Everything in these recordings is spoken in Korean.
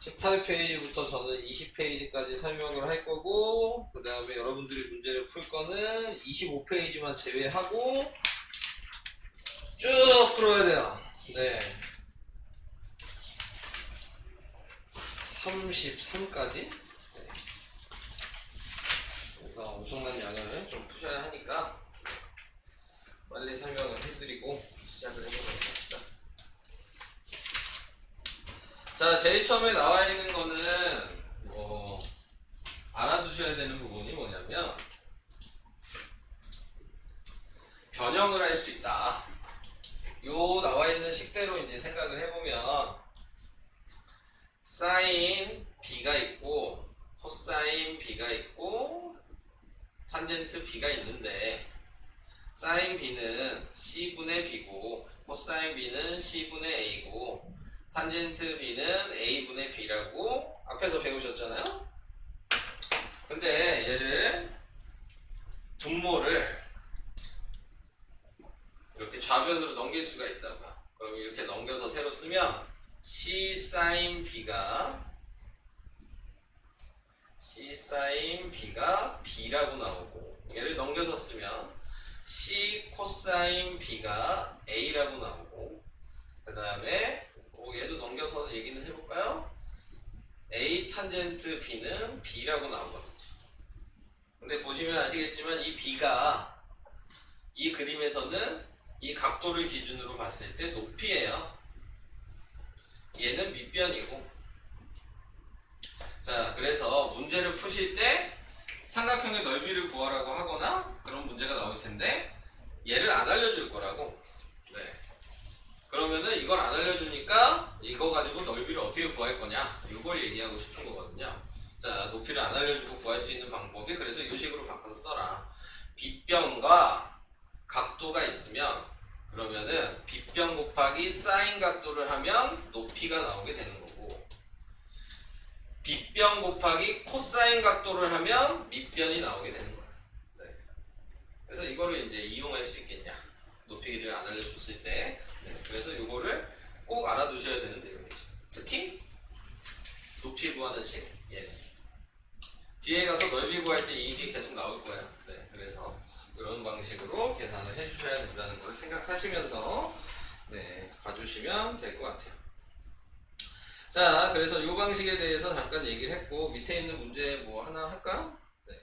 18페이지부터 저는 20페이지까지 설명을 할 거고, 그 다음에 여러분들이 문제를 풀 거는 25페이지만 제외하고 쭉 풀어야 돼요. 네. 33까지. 네. 그래서 엄청난 양을 좀 푸셔야 하니까 빨리 설명을 해드리고 시작을 해보도록 합시다. 자, 제일 처음에 나와 있는 거는 알아두셔야 되는 부분이 뭐냐면 변형을 할 수 있다. 요 나와 있는 식대로 이제 생각을 해보면 사인 b가 있고 코사인 b가 있고 탄젠트 b가 있는데 사인 b는 c분의 b고 코사인 b는 c분의 a고 탄젠트 b는 a분의 b라고 앞에서 배우셨잖아요. 근데 얘를 분모를 이렇게 좌변으로 넘길 수가 있다고. 그럼 이렇게 넘겨서 세로 쓰면 c sin b가 b라고 나오고, 얘를 넘겨서 쓰면 c 코사인 b가 a라고 나오고, 그 다음에 얘도 넘겨서 얘기는 해볼까요? a 탄젠트 b는 b라고 나오거든요. 근데 보시면 아시겠지만 이 b가 이 그림에서는 이 각도를 기준으로 봤을 때 높이예요. 얘는 밑변이고. 자, 그래서 문제를 푸실 때 삼각형의 넓이를 구하라고 하거나 그런 문제가 나올 텐데 얘를 안 알려줄 거라고. 네. 그러면은 이걸 안 알려주니까 이거 가지고 넓이를 어떻게 구할 거냐, 이걸 얘기하고 싶은 거거든요. 자, 높이를 안 알려주고 구할 수 있는 방법이, 그래서 이 식으로 바꿔서 써라. 빗변과 각도가 있으면 그러면은 빗변 곱하기 사인 각도를 하면 높이가 나오게 되는 거고, 빗변 곱하기 코사인 각도를 하면 밑변이 나오게 되는 거예요. 네. 그래서 이거를 이제 이용할 수 있겠냐, 높이를 안 알려줬을 때. 네. 그래서 이거를 꼭 알아두셔야 되는 내용이죠. 특히 높이 구하는 식. 예. 뒤에 가서 넓이 구할 때 이게 계속 나올 거예요. 네. 그래서 이런 방식으로 계산을 해주셔야 된다는 걸 생각하시면서 네, 봐주시면 될 것 같아요. 자, 그래서 이 방식에 대해서 잠깐 얘기를 했고, 밑에 있는 문제 뭐 하나 할까? 네.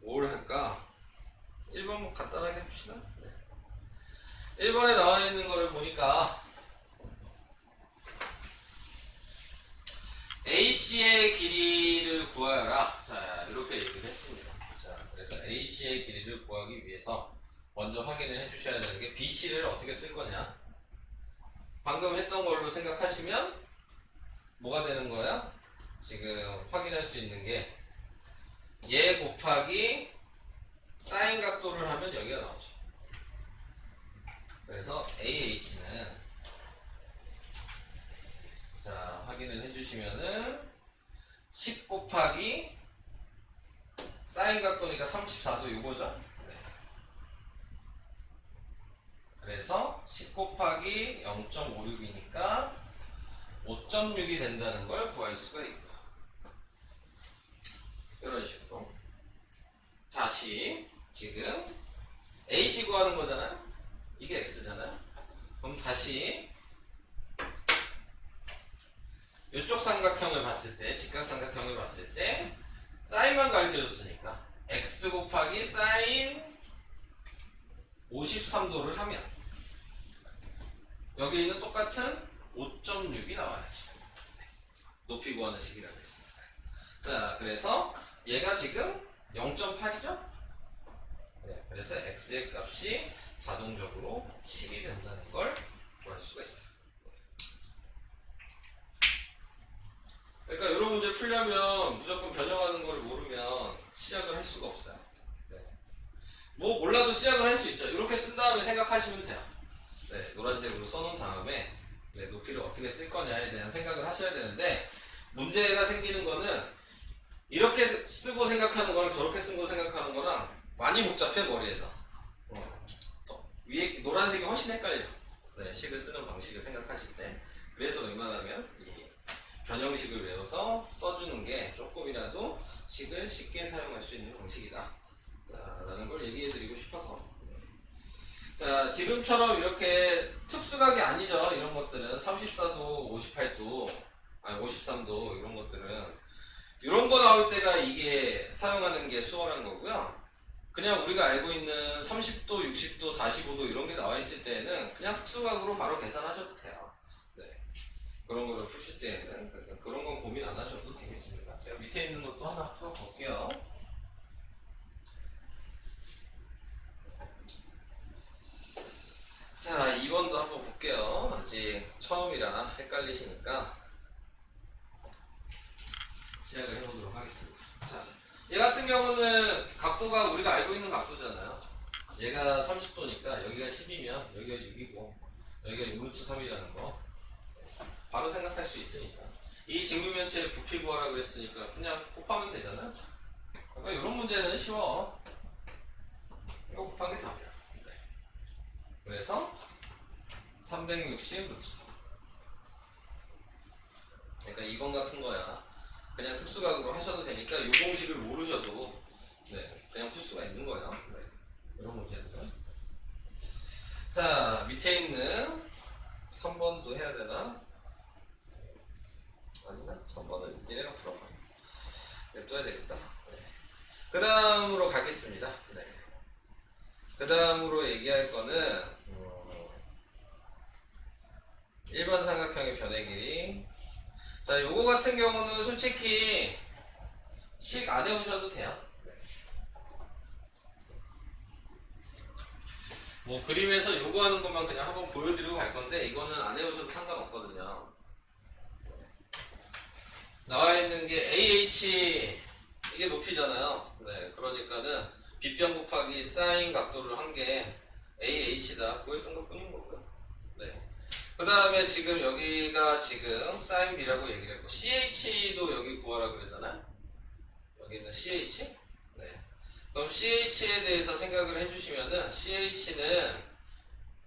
뭘 할까? 1번 뭐 간단하게 합시다. 네. 1번에 나와 있는 거를 보니까 AC의 길이를 구하여라. 자, 이렇게 얘기를 했습니다. 자, 그래서 AC의 길이를 구하기 위해서 먼저 확인을 해주셔야 되는 게 BC를 어떻게 쓸 거냐. 방금 했던 걸로 생각하시면 뭐가 되는 거야? 지금 확인할 수 있는 게 얘 곱하기 사인 각도를 하면 여기가 나오죠. 그래서 AH는, 자, 확인을 해주시면은 10 곱하기 사인 각도니까 34도 이거죠. 네. 그래서 10 곱하기 0.56이니까 5.6이 된다는 걸 구할 수가 있고, 이런 식으로. 다시 지금 AC 구하는 거잖아요. 이게 X잖아요. 그럼 다시 이쪽 삼각형을 봤을 때, 직각삼각형을 봤을 때 사인만 가르쳐줬으니까 X 곱하기 사인 53도를 하면 여기 있는 똑같은 5.6이 나와야지. 높이 구하는 식이라고 했습니다. 자, 그래서 얘가 지금 0.8이죠? 네, 그래서 X의 값이 자동적으로 10이 된다는 걸 구할 수가 있어요. 그러니까 이런 문제 풀려면 무조건 변형하는 걸 모르면 시작을 할 수가 없어요. 네. 뭐 몰라도 시작을 할 수 있죠. 이렇게 쓴 다음에 생각하시면 돼요. 네, 노란색으로 써놓은 다음에 네, 높이를 어떻게 쓸 거냐에 대한 생각을 하셔야 되는데, 문제가 생기는 거는 이렇게 쓰고 생각하는 거랑 저렇게 쓰고 생각하는 거랑 많이 복잡해, 머리에서. 위에 노란색이 훨씬 헷갈려. 네, 식을 쓰는 방식을 생각하실 때. 그래서 웬만하면 이 변형식을 외워서 써주는 게 조금이라도 식을 쉽게 사용할 수 있는 방식이다. 자, 라는 걸 얘기해 드리고 싶어서. 자, 지금처럼 이렇게 특수각이 아니죠. 이런 것들은 34도, 58도, 아니 53도 이런 것들은 이런 거 나올 때가 이게 사용하는 게 수월한 거고요. 그냥 우리가 알고 있는 30도, 60도, 45도 이런 게 나와 있을 때에는 그냥 특수각으로 바로 계산하셔도 돼요. 네. 그런 거를 푸실 때에는 그러니까 그런 건 고민 안 하셔도 되겠습니다. 제가 밑에 있는 것도 하나 풀어볼게요. 자, 2번도 한번 볼게요. 아직 처음이라 헷갈리시니까 시작을 해보도록 하겠습니다. 자, 얘 같은 경우는 각도가 우리가 알고 있는 각도잖아요. 얘가 30도니까 여기가 10이면 여기가 6이고 여기가 6루트 3이라는 거 바로 생각할 수 있으니까 이 직류면체의 부피 구하라 그랬으니까 그냥 곱하면 되잖아요. 그러니까 이런 문제는 쉬워. 이거 곱한 게 답이야. 네. 그래서 360 루트 3. 그러니까 2번 같은 거야. 그냥 특수각으로 하셔도 되니까 이 공식을 모르셔도 네, 그냥 풀 수가 있는 거예요. 네, 이런 문제들. 자, 밑에 있는 3번도 해야 되나? 아니나? 3번은 얘네가 풀어봐. 냅둬야 되겠다. 네. 그 다음으로 가겠습니다. 네. 그 다음으로 얘기할 거는 일반 삼각형의 변의 길이. 자, 요거 같은 경우는 솔직히 식 안 해오셔도 돼요. 뭐 그림에서 요구하는 것만 그냥 한번 보여드리고 갈 건데 이거는 안 해오셔도 상관없거든요. 나와 있는 게 AH 이게 높이잖아요. 네, 그러니까는 빗변 곱하기 사인 각도를 한 게 AH다. 그걸 쓴 것 뿐인 거고요. 네. 그 다음에 지금 여기가 지금 사인 B라고 얘기를 했고 CH도 여기 구하라 그러잖아요. 여기는 CH. 네. 그럼 CH에 대해서 생각을 해주시면은 CH는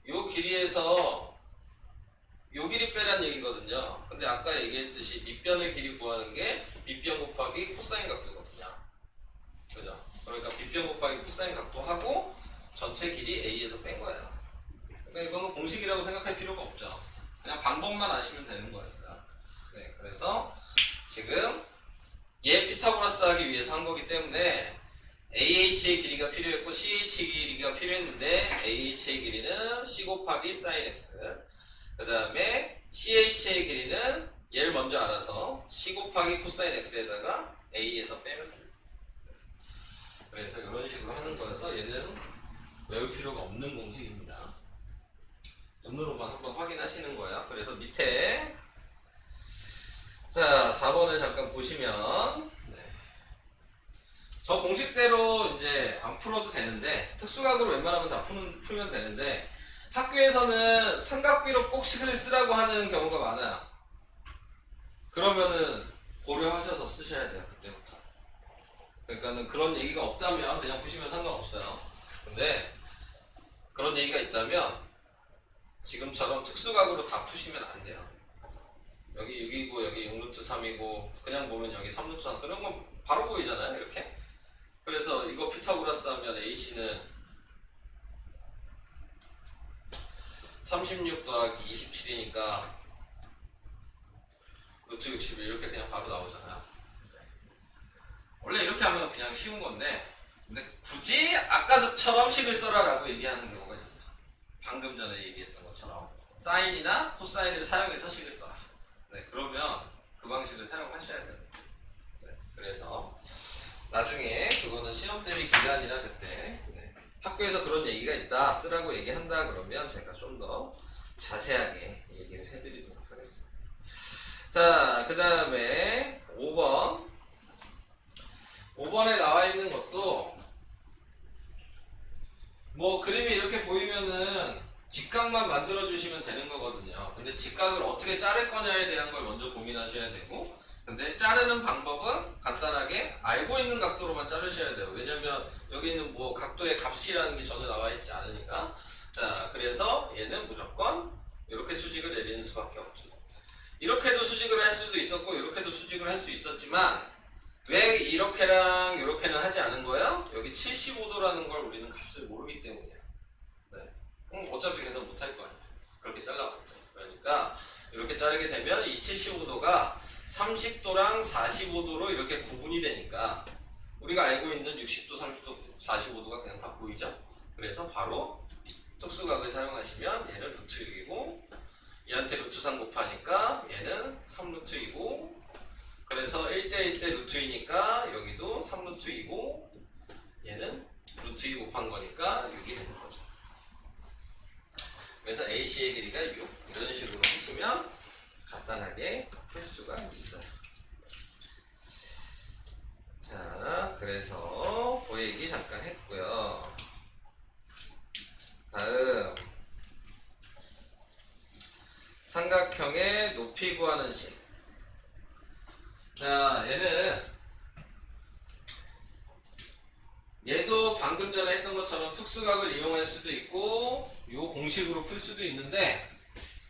요 길이에서 요 길이 빼란 얘기거든요. 근데 아까 얘기했듯이 밑변의 길이 구하는 게 밑변 곱하기 코사인 각도거든요. 그죠? 그러니까 밑변 곱하기 코사인 각도하고 전체 길이 A에서 뺀 거예요. 그러니까 이거는 공식이라고 생각할 필요가 없죠. 그냥 방법만 아시면 되는 거였어요. 네, 그래서 지금 얘 피타고라스 하기 위해서 한 거기 때문에 AH의 길이가 필요했고 CH의 길이가 필요했는데 AH의 길이는 C 곱하기 sin X 그 다음에 CH의 길이는 얘를 먼저 알아서 C 곱하기 코사인 X에다가 A에서 빼면 됩니다. 그래서 이런 식으로 하는 거여서 얘는 외울 필요가 없는 공식입니다. 눈으로만 한번 확인하시는 거예요. 그래서 밑에 자 4번을 잠깐 보시면 네. 저 공식대로 이제 안 풀어도 되는데 특수각으로 웬만하면 다 풀면 되는데 학교에서는 삼각비로 꼭 식을 쓰라고 하는 경우가 많아요. 그러면은 고려하셔서 쓰셔야 돼요. 그때부터. 그러니까는 그런 얘기가 없다면 그냥 푸시면 상관없어요. 근데 그런 얘기가 있다면 지금처럼 특수각으로 다 푸시면 안 돼요. 여기 6이고 여기 6루트 3이고 그냥 보면 여기 3루트 3 그런 건 바로 보이잖아요. 이렇게. 그래서 이거 피타고라스 하면 AC는 36 더하기 27이니까 루트 61 이렇게 그냥 바로 나오잖아요. 원래 이렇게 하면 그냥 쉬운 건데 근데 굳이 아까처럼 식을 써라 라고 얘기하는 경우가 있어. 방금 전에 얘기했던 것처럼 사인이나 코사인을 사용해서 식을 써라. 네, 그러면 그 방식을 사용하셔야 됩니다. 네, 그래서 나중에 그거는 시험 대비 기간이나 그때 네, 학교에서 그런 얘기가 있다 쓰라고 얘기한다 그러면 제가 좀 더 자세하게 얘기를 해드리도록 하겠습니다. 자, 그 다음에 5번에 나와 있는 것도 뭐 그림이 이렇게 보이면은 직각만 만들어 주시면 되는 거거든요. 근데 직각을 어떻게 자를 거냐에 대한 걸 먼저 고민하셔야 되고 근데 자르는 방법은 간단하게 알고 있는 각도로만 자르셔야 돼요. 왜냐면 여기는 뭐 각도의 값이라는 게 전혀 나와 있지 않으니까. 자, 그래서 얘는 무조건 이렇게 수직을 내리는 수밖에 없죠. 이렇게도 수직을 할 수도 있었고 이렇게도 수직을 할 수 있었지만 왜 이렇게랑 이렇게는 하지 않은 거예요? 여기 75도라는 걸 우리는 값을 모르기 때문이야. 네. 어차피 계산 못할 거 아니야. 그렇게 잘라봤죠. 그러니까 이렇게 자르게 되면 이 75도가 30도랑 45도로 이렇게 구분이 되니까 우리가 알고 있는 60도, 30도, 45도가 그냥 다 보이죠? 그래서 바로 특수각을 사용하시면 얘는 루트 6이고 얘한테 루트 3 곱하니까 얘는 3루트이고 그래서 1대 1대 루트이니까 여기도 3루트이고 얘는 루트 2 곱한 거니까 6이 되는 거죠. 그래서 AC의 길이가 6 이런 식으로 하시면 간단하게 풀 수가 있어요. 자, 그래서 그 얘기 잠깐 했고요. 다음 삼각형의 높이 구하는 식. 자, 얘도 방금 전에 했던 것처럼 특수각을 이용할 수도 있고 요 공식으로 풀 수도 있는데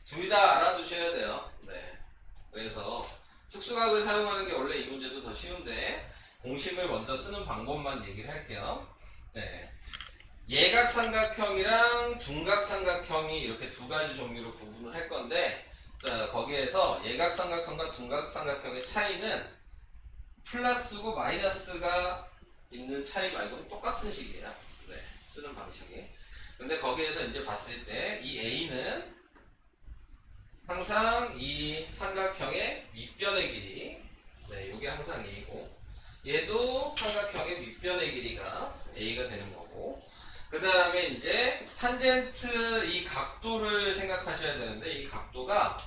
둘 다 알아두셔야 돼요. 네. 그래서 특수각을 사용하는 게 원래 이 문제도 더 쉬운데 공식을 먼저 쓰는 방법만 얘기를 할게요. 네. 예각삼각형이랑 둔각삼각형이 이렇게 두 가지 종류로 구분을 할 건데 자, 거기에서 예각삼각형과 둔각삼각형의 차이는 플러스고 마이너스가 있는 차이 말고는 똑같은 식이에요. 네, 쓰는 방식이. 근데 거기에서 이제 봤을 때 이 A는 항상 이 삼각형의 밑변의 길이, 네, 요게 항상 A고, 얘도 삼각형의 밑변의 길이가 A가 되는 거고, 그 다음에 이제 탄젠트 이 각도를 생각하셔야 되는데 이 각도가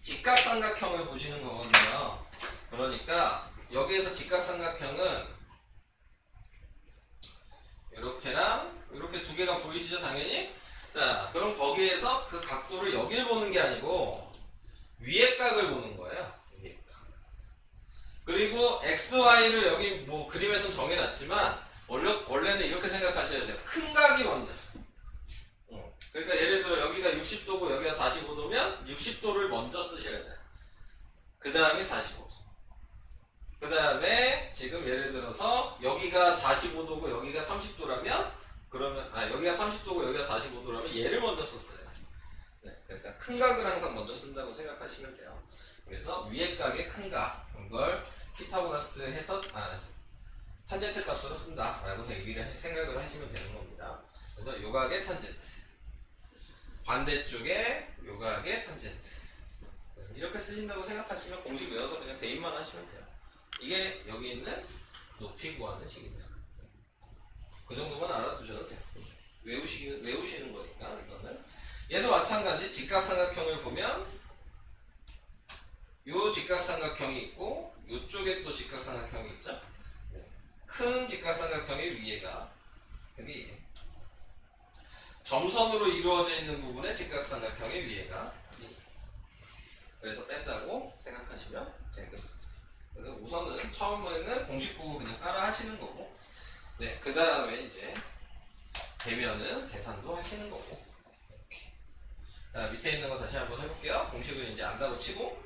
직각삼각형을 보시는 거거든요. 그러니까 여기에서 직각삼각형은 이렇게랑 이렇게 두 개가 보이시죠, 당연히? 자, 그럼 거기에서 그 각도를 여기를 보는 게 아니고 위의 각을 보는 거예요. 위의 각. 그리고 XY를 여기 뭐 그림에서 정해놨지만 원래는 이렇게 생각하셔야 돼요. 큰 각이 먼저. 그러니까 예를 들어 여기가 60도고 여기가 45도면 60도를 먼저 쓰셔야 돼요. 그 다음에 45도. 그 다음에 지금 예를 들어서 여기가 45도고 여기가 30도라면 그러면 여기가 30도고 여기가 45도라면 얘를 먼저 썼어요. 네, 그러니까 큰 각을 항상 먼저 쓴다고 생각하시면 돼요. 그래서 위의 각의 큰 각, 이걸 피타고라스 해서 탄젠트 값으로 쓴다라고 생각을 하시면 되는 겁니다. 그래서 요각의 탄젠트, 반대쪽에 요각의 탄젠트 이렇게 쓰신다고 생각하시면 공식 외워서 그냥 대입만 하시면 돼요. 이게 여기 있는 높이 구하는 식입니다. 그 정도만 알아두셔도 돼요. 외우시는 거니까 이거는. 얘도 마찬가지 직각삼각형을 보면 요 직각삼각형이 있고 요쪽에 또 직각삼각형이 있죠. 큰 직각삼각형의 위에가 여기 점선으로 이루어져 있는 부분에 직각삼각형의 위에가 그래서 뺀다고 생각하시면 되겠습니다. 그래서 우선은 처음에는 공식 보고 그냥 따라 하시는 거고 네, 그 다음에 이제 되면은 계산도 하시는 거고 이렇게. 자, 밑에 있는 거 다시 한번 해볼게요. 공식을 이제 안다고 치고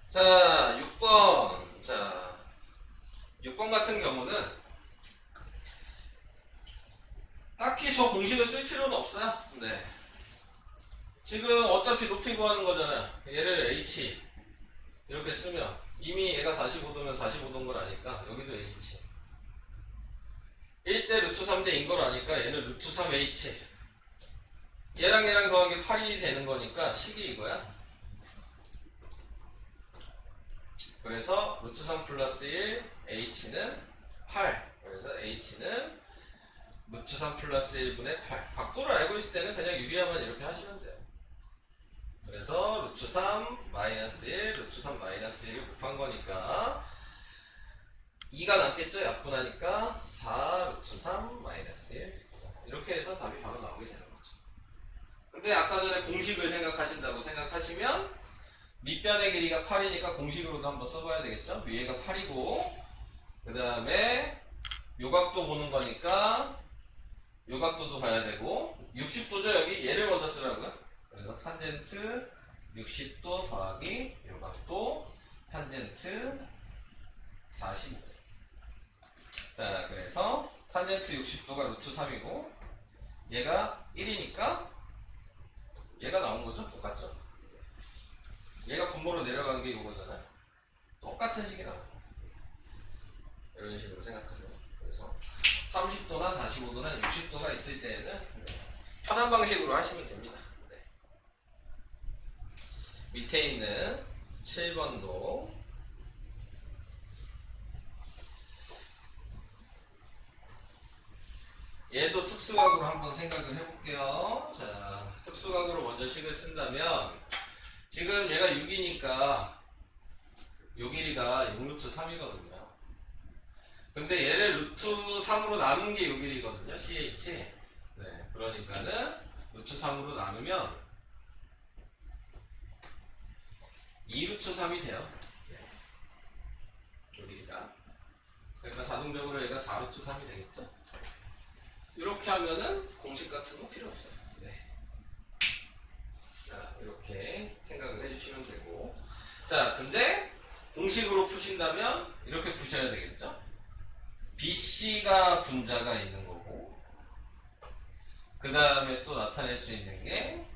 자, 6번. 자, 6번 같은 경우는 딱히 저 공식을 쓸 필요는 없어요. 네. 지금 어차피 높이 구하는 거잖아요. 얘를 H 이렇게 쓰면 이미 얘가 45도면 45도인 걸 아니까 여기도 H 1대 루트 3대 인 걸 아니까 얘는 루트 3H 얘랑 얘랑 더한 게 8이 되는 거니까 식이 이거야. 그래서 루트 3 플러스 1 H는 8 그래서 H는 루트 3 플러스 1분의 8 각도를 알고 있을 때는 그냥 유리하면 이렇게 하시면 돼요. 그래서 루트 3 마이너스 1 루트 3 마이너스 1을 곱한 거니까 2가 남겠죠? 약분하니까 4 루트 3 마이너스 1 이렇게 해서 답이 바로 나오게 되는 거죠. 근데 아까 전에 공식을 생각하신다고 생각하시면 밑변의 길이가 8이니까 공식으로도 한번 써봐야 되겠죠? 위에가 8이고 그 다음에 요각도 보는 거니까 요각도도 봐야 되고 60도죠 여기. 얘를 먼저 쓰라고요. 그래서 탄젠트 60도 더하기 요 각도 탄젠트 45. 자, 그래서 탄젠트 60도가 루트 3이고 얘가 1이니까 얘가 나온 거죠? 똑같죠? 얘가 분모로 내려가는 게 이거잖아요. 똑같은 식이 나와요. 이런 식으로 생각하죠. 그래서 30도나 45도나 60도가 있을 때에는 편한 방식으로 하시면 됩니다. 네. 밑에 있는 7번도 얘도 특수각으로 한번 생각을 해볼게요. 자, 특수각으로 먼저 식을 쓴다면 지금 얘가 6이니까 요 길이가 6루트 3이거든요. 근데 얘를 루트 3으로 나눈 게 요 길이거든요. CH. 네, 그러니까는 루트 3으로 나누면 2루트 3이 돼요. 네. 요 길이가. 그러니까 자동적으로 얘가 4루트 3이 되겠죠. 이렇게 하면은 공식 같은 거 필요 없어요. 네. 자, 이렇게 생각을 해주시면 되고. 자, 근데 공식으로 푸신다면 이렇게 푸셔야 되겠죠? BC가 분자가 있는 거고, 그 다음에 또 나타낼 수 있는 게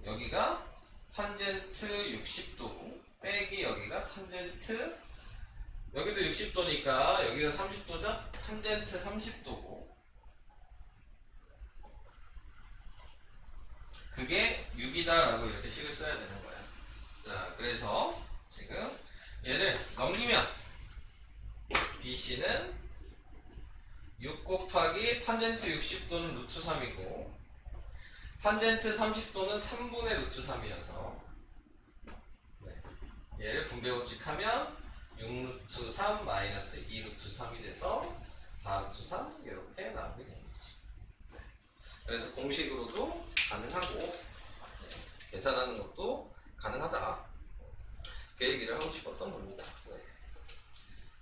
여기가 탄젠트 60도고 빼기 여기가 탄젠트, 여기도 60도니까 여기가 30도죠? 탄젠트 30도고 그게 6이다 라고 이렇게 식을 써야 되는 거야. 자, 그래서 지금 얘를 넘기면 BC는 6 곱하기 탄젠트 60도는 루트 3이고 탄젠트 30도는 3분의 루트 3이어서 네. 얘를 분배법칙하면 6루트 3 마이너스 2루트 3이 돼서 4루트 3 이렇게 나오게 됩니다. 네. 그래서 공식으로도 가능하고 네. 계산하는 것도 가능하다. 그 얘기를 하고 싶었던 겁니다. 네.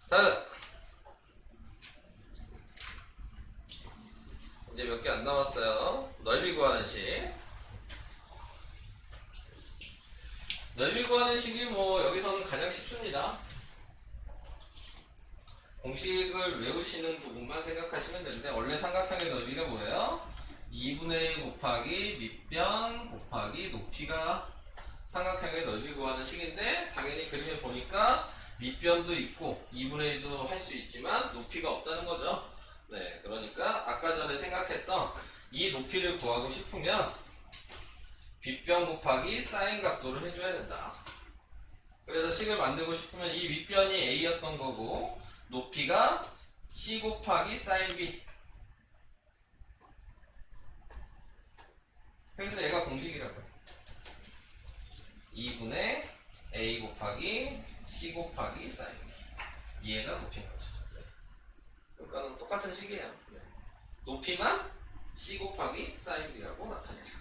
다음 이제 몇 개 안 남았어요. 넓이 구하는 식. 넓이 구하는 식이 뭐 여기서는 가장 쉽습니다. 공식을 외우시는 부분만 생각하시면 되는데 원래 삼각형의 넓이가 뭐예요? 2분의 1 곱하기 밑변 곱하기 높이가 삼각형의 넓이 구하는 식인데 당연히 그림을 보니까 밑변도 있고 2분의 1도 할 수 있지만 높이가 없다는 거죠. 네, 그러니까 아까 전에 생각했던 이 높이를 구하고 싶으면 빗변 곱하기 사인 각도를 해줘야 된다. 그래서 식을 만들고 싶으면 이 윗변이 A였던 거고 높이가 C 곱하기 사인 B. 그래서 얘가 공식이라고요. 2분의 A 곱하기 C 곱하기 사인 B. 얘가 높이인 거죠. 그러니까 똑같은 식이에요. 네. 높이만 C 곱하기 사인 B라고 나타내죠.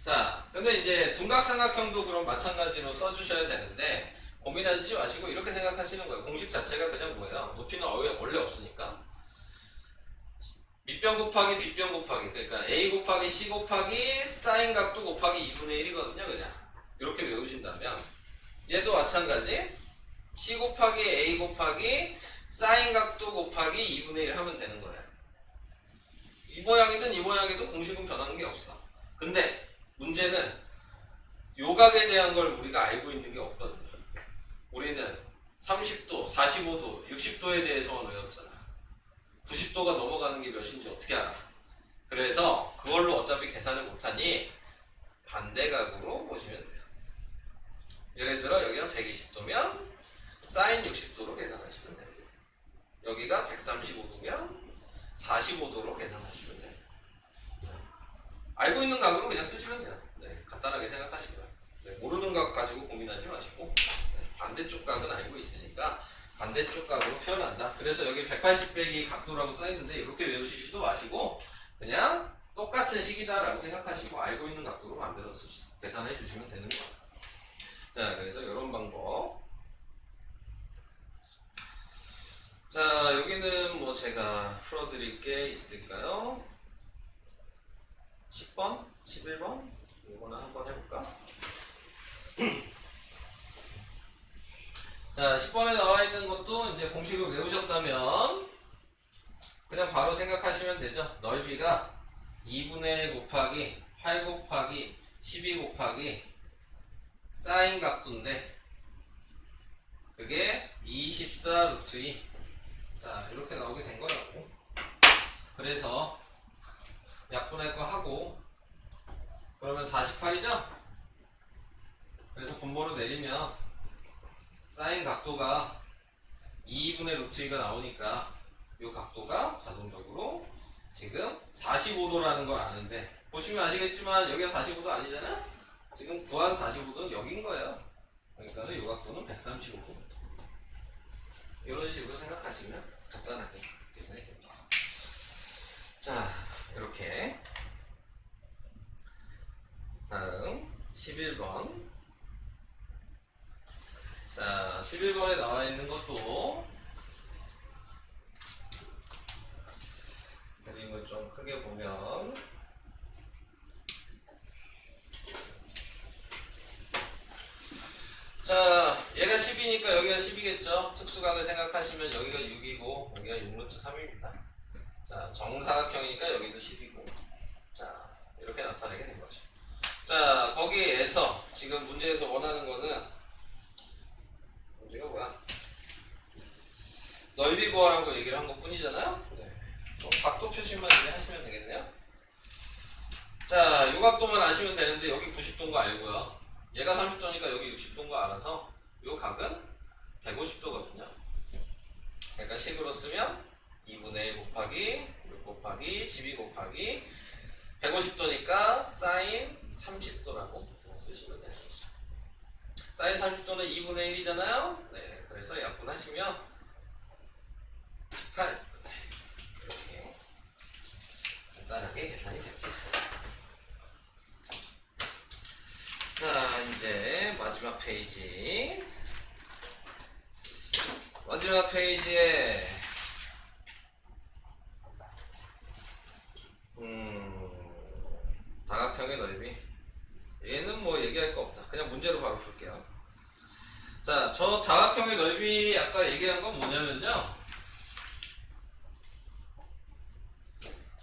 자, 근데 이제 둔각삼각형도 그럼 마찬가지로 써주셔야 되는데 고민하지 마시고 이렇게 생각하시는 거예요. 공식 자체가 그냥 뭐예요? 높이는 원래 없으니까 밑변 곱하기 빗변 곱하기 그러니까 A 곱하기 C 곱하기 사인 각도 곱하기 2분의 1이거든요. 그냥 이렇게 외우신다면 얘도 마찬가지 C 곱하기 A 곱하기 사인 각도 곱하기 2분의 1 하면 되는 거예요. 이 모양이든 이 모양이든 공식은 변하는 게 없어. 근데 문제는 요각에 대한 걸 우리가 알고 있는 게 없거든요. 우리는 30도, 45도, 60도에 대해서만 외웠잖아. 90도가 넘어가는 게 몇인지 어떻게 알아? 그래서 그걸로 어차피 계산을 못하니 반대각으로 보시면 돼요. 예를 들어 여기가 120도면 사인 60도로 계산하시면 돼요. 여기가 135도면 45도로 계산하시면 돼요. 알고 있는 각으로 그냥 쓰시면 돼요. 네, 간단하게 생각하시고요. 네, 모르는 각 가지고 고민하지 마시고 네, 반대쪽 각은 알고 있으니까 반대쪽 각으로 표현한다. 그래서 여기 180 빼기 각도라고 써있는데 이렇게 외우시지도 마시고 그냥 똑같은 식이다라고 생각하시고 알고 있는 각도로 만들어서 계산해 주시면 되는 거예요. 자, 그래서 이런 방법. 자, 여기는 뭐 제가 풀어드릴 게 있을까요? 10번, 11번 이거는 한번 해볼까? 자, 10번에 나와 있는 것도 이제 공식을 외우셨다면 그냥 바로 생각하시면 되죠. 넓이가 2분의 1 곱하기 8 곱하기 12 곱하기 사인 각도인데 그게 24 루트 2. 자, 이렇게 나오게 된 거라고. 그래서 약분할 거 하고 그러면 48이죠? 그래서 분모로 내리면 사인 각도가 2분의 루트 2가 나오니까 이 각도가 자동적으로 지금 45도라는 걸 아는데 보시면 아시겠지만 여기가 45도 아니잖아? 지금 구한 45도는 여긴 거예요. 그러니까 이 각도는 135도. 이런 식으로 생각하시면 간단하게 계산이 됩니다. 자, 이렇게 다음 11번. 자, 11번에 나와 있는 것도 그림을 좀 크게 보면 자, 얘가 10이니까 여기가 10이겠죠? 특수각을 생각하시면 여기가 6이고 여기가 6루트 3입니다. 자, 정사각형이니까 여기도 10이고 자, 이렇게 나타내게 된 거죠. 자, 거기에서 지금 문제에서 원하는 거는 문제가 뭐야? 넓이 구하라고 얘기를 한 것 뿐이잖아요? 네. 각도 표시만 이제 하시면 되겠네요. 자, 이 각도만 아시면 되는데 여기 90도인 거 알고요. 얘가 30도니까 여기 60도인 거 알아서 이 각은 150도거든요. 그러니까 식으로 쓰면 2분의 1 곱하기 6 곱하기 12 곱하기 150도니까 사인 30도라고 쓰시면 되는 거죠. 사인 30도는 2분의 1이잖아요. 네, 그래서 약분하시면 18. 이렇게 간단하게 계산이 됩니다. 자, 이제 마지막 페이지. 마지막 페이지에 다각형의 넓이. 얘는 뭐 얘기할 거 없다. 그냥 문제로 바로 풀게요. 자, 저 다각형의 넓이 아까 얘기한 건 뭐냐면요.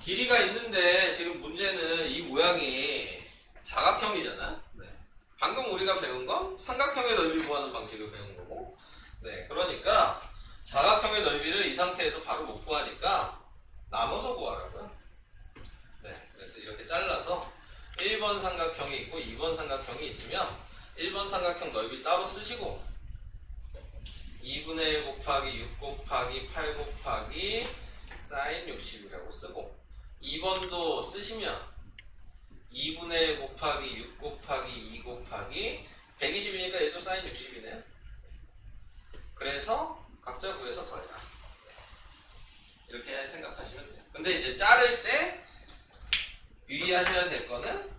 길이가 있는데 지금 문제는 이 모양이 사각형이잖아. 네. 방금 우리가 배운 건 삼각형의 넓이 구하는 방식을 배운 거고. 네, 그러니까 사각형의 넓이를 이 상태에서 바로 못 구하니까 나눠서 구하라고요. 네, 그래서 이렇게 잘라서 1번 삼각형이 있고 2번 삼각형이 있으면 1번 삼각형 넓이 따로 쓰시고 2분의 1 곱하기 6 곱하기 8 곱하기 사인 60이라고 쓰고 2번도 쓰시면 2분의 1 곱하기 6 곱하기 2 곱하기 120이니까 얘도 사인 60이네요. 그래서 각자 구해서 더해라. 이렇게 생각하시면 돼요. 근데 이제 자를 때 유의하셔야 될 거는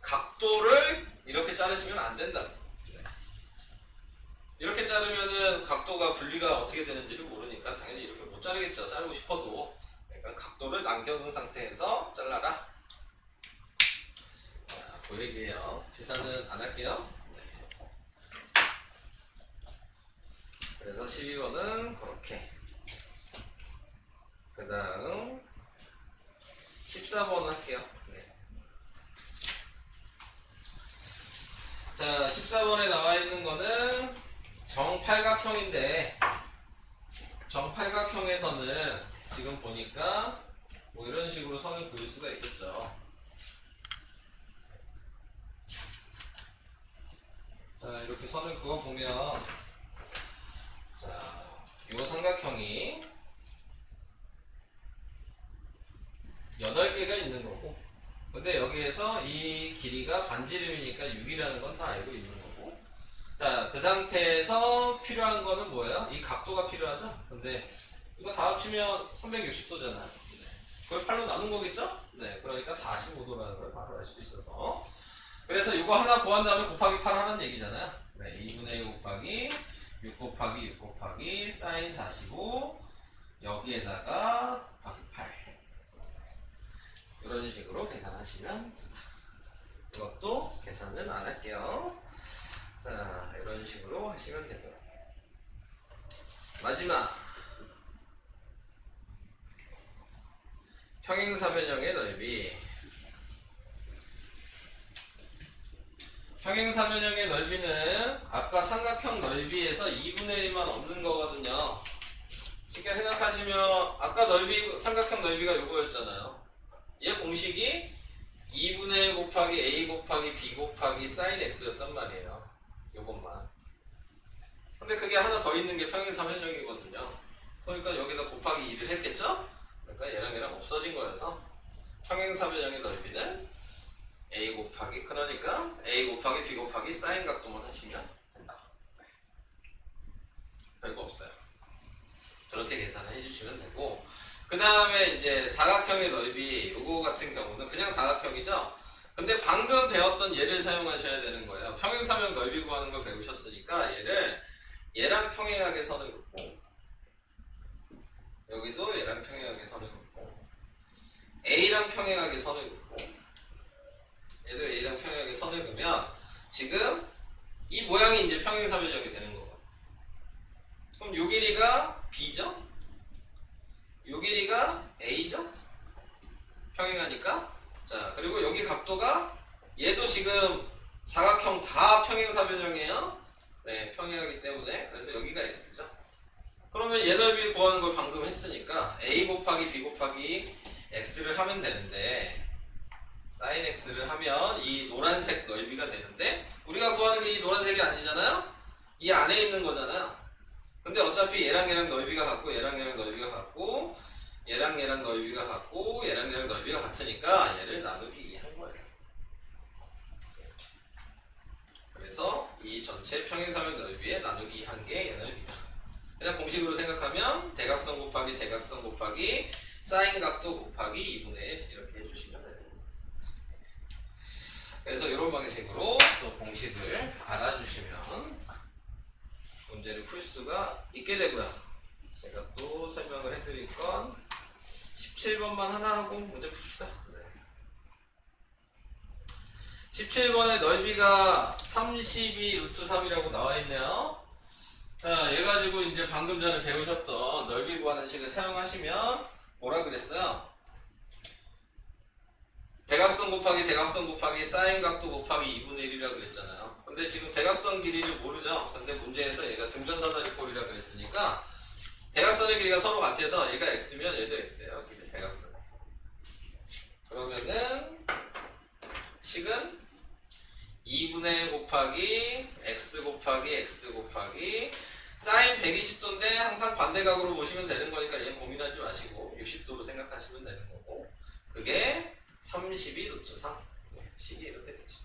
각도를 이렇게 자르시면 안 된다. 이렇게 자르면은 각도가 분리가 어떻게 되는지를 모르니까 당연히 이렇게 못 자르겠죠. 자르고 싶어도. 그러니까 각도를 남겨놓은 상태에서 잘라라. 자, 그 얘기예요. 계산은 안 할게요. 네. 그래서 12번은 그렇게. 그 다음 14번 할게요. 네. 자, 14번에 나와 있는 거는 정팔각형인데 정팔각형에서는 지금 보니까 뭐 이런 식으로 선을 그릴 수가 있겠죠. 자, 이렇게 선을 그어보면 자, 요 삼각형이 8개가 있는 거고 근데 여기에서 이 길이가 반지름이니까 6이라는 건 다 알고 있는 거고 자, 그 상태에서 필요한 거는 뭐예요? 이 각도가 필요하죠? 근데 이거 다 합치면 360도잖아요. 그걸 8로 나눈 거겠죠? 네, 그러니까 45도라는 걸 바로 알 수 있어서 그래서 이거 하나 구한 다음에 곱하기 8 하라는 얘기잖아요. 네, 2분의 1 곱하기 6 곱하기 6 곱하기 사인 45 여기에다가 곱하기 8 이런 식으로 계산하시면 된다. 이것도 계산은 안 할게요. 자, 이런 식으로 하시면 되고요. 마지막 평행사변형의 넓이. 평행사변형의 넓이는 아까 삼각형 넓이에서 2분의 1만 없는 거거든요. 쉽게 생각하시면 아까 삼각형 넓이가 이거였잖아요. 얘 공식이 2분의 1 곱하기 a 곱하기 b 곱하기 sin x였단 말이에요. 요것만. 근데 그게 하나 더 있는 게 평행사변형이거든요. 그러니까 여기다 곱하기 2를 했겠죠? 그러니까 얘랑 없어진 거여서 평행사변형의 넓이는 a 곱하기, 그러니까 a 곱하기 b 곱하기 sin 각도만 하시면 된다. 별거 없어요. 저렇게 계산을 해주시면 되고, 그 다음에 이제 사각형의 넓이, 요거 같은 경우는 그냥 사각형이죠. 근데 방금 배웠던 얘를 사용하셔야 되는 거예요. 평행사변형 넓이 구하는 걸 배우셨으니까 얘랑 평행하게 선을 긋고, 여기도 얘랑 평행하게 선을 긋고, a랑 평행하게 선을 긋고, 얘도 a랑 평행하게 선을 그으면 지금 이 모양이 이제 평행사변형이 되는 거고, 그럼 요 길이가 b죠? 요 길이가 a죠? 평행하니까. 자, 그리고 여기 각도가 얘도 지금 사각형 다 평행사변형이에요. 네, 평행하기 때문에. 그래서 여기가 x죠. 그러면 얘 넓이 구하는 걸 방금 했으니까 a 곱하기 b 곱하기 x를 하면 되는데, sin x를 하면 이 노란색 넓이가 되는데, 우리가 구하는 게 이 노란색이 아니잖아요? 이 안에 있는 거잖아요. 근데 어차피 얘랑 넓이가 같고, 얘랑 넓이가 같고, 얘랑 넓이가 같고, 얘랑 넓이가 같으니까 얘를 나누기 2 한 거예요. 그래서 이 전체 평행사변 넓이에 나누기 2 한 게 얘 넓이다. 그냥 공식으로 생각하면 대각선 곱하기 대각선 곱하기 사인 각도 곱하기 2분의 1 이렇게 해주시면 돼요. 그래서 이런 방식으로 또 공식을 알아주시면 문제를 풀 수가 있게 되고요. 제가 또 설명을 해드릴 건 17번만 하나 하고 문제 풉시다. 네. 17번의 넓이가 32 루트 3이라고 나와 있네요. 자, 얘 가지고 이제 방금 전에 배우셨던 넓이 구하는 식을 사용하시면 뭐라 그랬어요? 대각선 곱하기 사인 각도 곱하기 2분의 1이라 그랬잖아요. 근데 지금 대각선 길이를 모르죠. 근데 문제에서 얘가 등변사다리꼴이라 그랬으니까 대각선의 길이가 서로 같아서 얘가 x면 얘도 x예요. 대각선. 그러면은 식은 2분의 1 곱하기 x 곱하기 사인 120도인데 항상 반대각으로 보시면 되는 거니까 얘 고민하지 마시고 60도로 생각하시면 되는 거고, 그게 32 루트 3 식이 이렇게 되죠.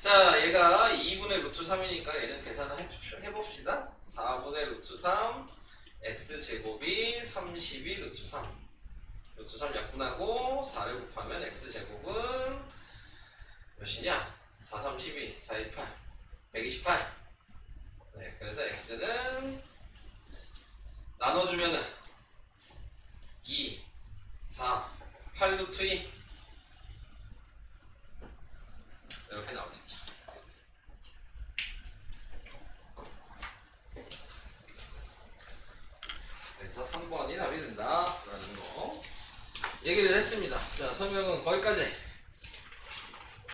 자, 얘가 2분의 루트 3이니까 얘는 계산을 해봅시다. 4분의 루트 3 x제곱이 32 루트 3 루트 3 약분하고 4를 곱하면 x제곱은 몇이냐? 4, 3, 12, 4, 2, 8 128. 네, 그래서 x는 나눠주면은 2, 4, 8 루트 2 이렇게 나오겠죠. 그래서 3번이 답이 된다라는 거 얘기를 했습니다. 자, 설명은 거기까지.